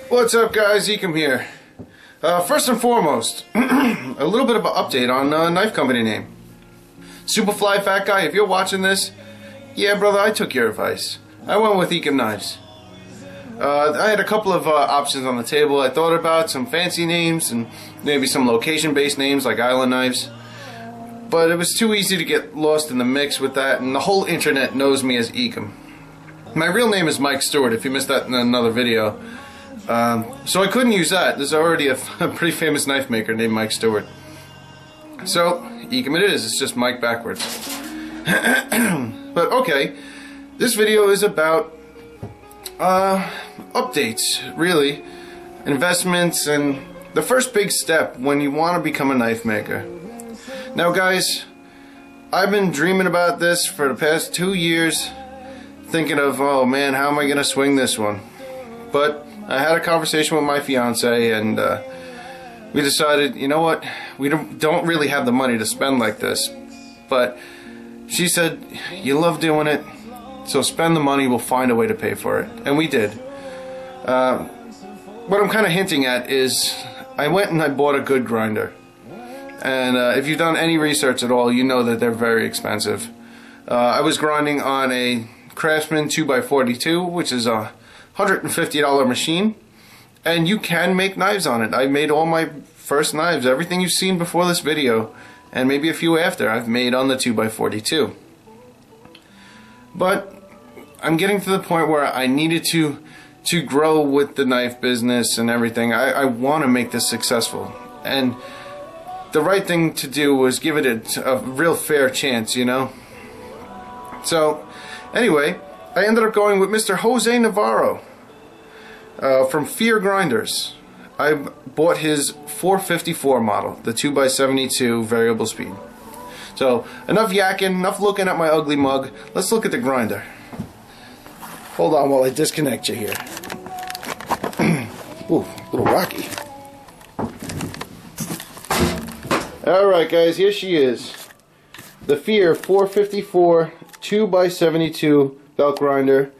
What's up, guys? Ekim here. First and foremost, a little bit of an update on knife company name. Superfly Fat Guy, if you're watching this, yeah, brother, I took your advice. I went with Ekim Knives. I had a couple of options on the table. I thought about some fancy names and maybe some location-based names like Island Knives. But it was too easy to get lost in the mix with that, and the whole internet knows me as Ekim. My real name is Mike Stewart, if you missed that in another video. So I couldn't use that. There's already a pretty famous knife maker named Mike Stewart. So, Ekim it is. It's just Mike backwards. But okay, this video is about updates, really, investments, and the first big step when you want to become a knife maker. Now guys, I've been dreaming about this for the past 2 years, thinking of, oh man, how am I going to swing this one? But I had a conversation with my fiance, and we decided, you know what, we don't really have the money to spend like this. But she said, you love doing it, so spend the money, we'll find a way to pay for it. And we did. What I'm kind of hinting at is, I went and I bought a good grinder. And if you've done any research at all, you know that they're very expensive. I was grinding on a Craftsman 2x42, which is a $150 machine, and you can make knives on it. I made all my first knives, everything you've seen before this video, and maybe a few after, I've made on the 2x42. But I'm getting to the point where I needed to grow with the knife business and everything. I want to make this successful, and the right thing to do was give it a real fair chance, you know. So anyway, I ended up going with Mr. Jose Navarro from Fear Grinders. I bought his 454 model, the 2x72 variable speed. So enough yakking, enough looking at my ugly mug. Let's look at the grinder. Hold on while I disconnect you here. Ooh, a little rocky. Alright guys, here she is. The Fear 454 2x72 belt grinder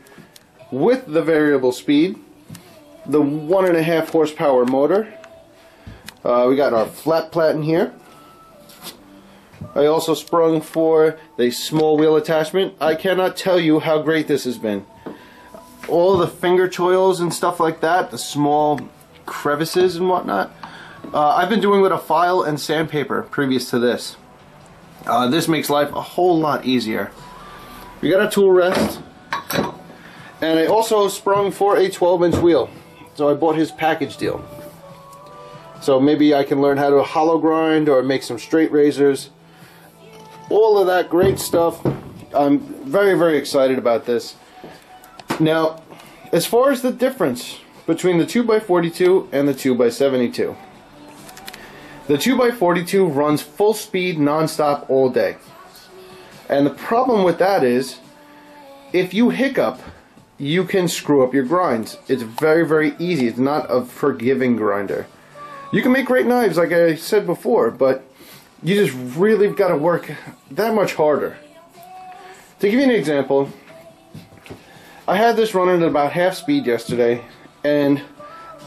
with the variable speed, the 1.5 horsepower motor. We got our flat plat in here. I also sprung for the small wheel attachment. I cannot tell you how great this has been. All the finger choils and stuff like that, the small crevices and whatnot, I've been doing with a file and sandpaper previous to this. This makes life a whole lot easier. We got a tool rest, and I also sprung for a 12-inch wheel, so I bought his package deal. So maybe I can learn how to hollow grind or make some straight razors. All of that great stuff. I'm very, very excited about this. Now, as far as the difference between the 2x42 and the 2x72. The 2x42 runs full speed non-stop all day. And the problem with that is, if you hiccup, you can screw up your grinds. It's very, very easy. It's not a forgiving grinder. You can make great knives, like I said before, but you just really got to work that much harder. To give you an example, I had this running at about half speed yesterday, and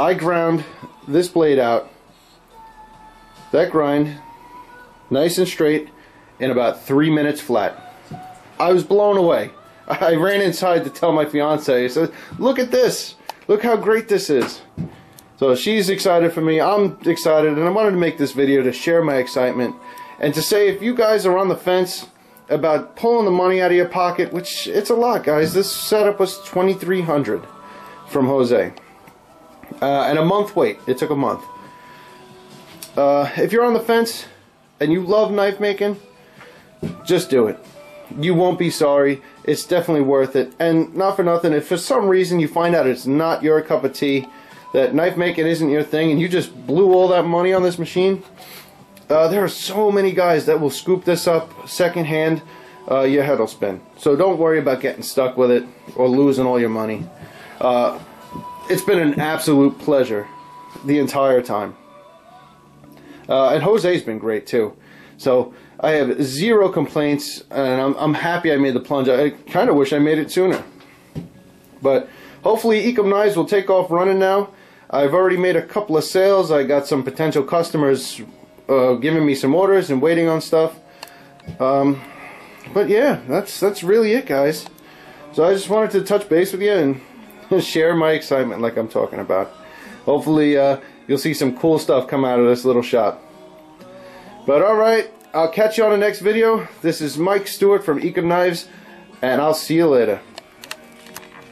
I ground this blade out, that grind, nice and straight, in about 3 minutes flat. I was blown away. I ran inside to tell my fiance. I said, look at this. Look how great this is. So she's excited for me. I'm excited, and I wanted to make this video to share my excitement and to say, if you guys are on the fence about pulling the money out of your pocket, which it's a lot, guys. This setup was $2,300 from Jose. And a month wait. It took a month. If you're on the fence and you love knife making, just do it. You won't be sorry. It's definitely worth it. And not for nothing, if for some reason you find out it's not your cup of tea, that knife making isn't your thing, and you just blew all that money on this machine, there are so many guys that will scoop this up secondhand. Your head will spin. So don't worry about getting stuck with it or losing all your money. It's been an absolute pleasure the entire time. And Jose's been great too. So I have zero complaints, and I'm happy I made the plunge. I kind of wish I made it sooner. But hopefully Ekim Knives will take off running now. I've already made a couple of sales. I got some potential customers giving me some orders and waiting on stuff. But yeah, that's really it, guys. So I just wanted to touch base with you and share my excitement like I'm talking about. Hopefully you'll see some cool stuff come out of this little shop. But alright, I'll catch you on the next video. This is Mike Stewart from Ekim Knives, and I'll see you later.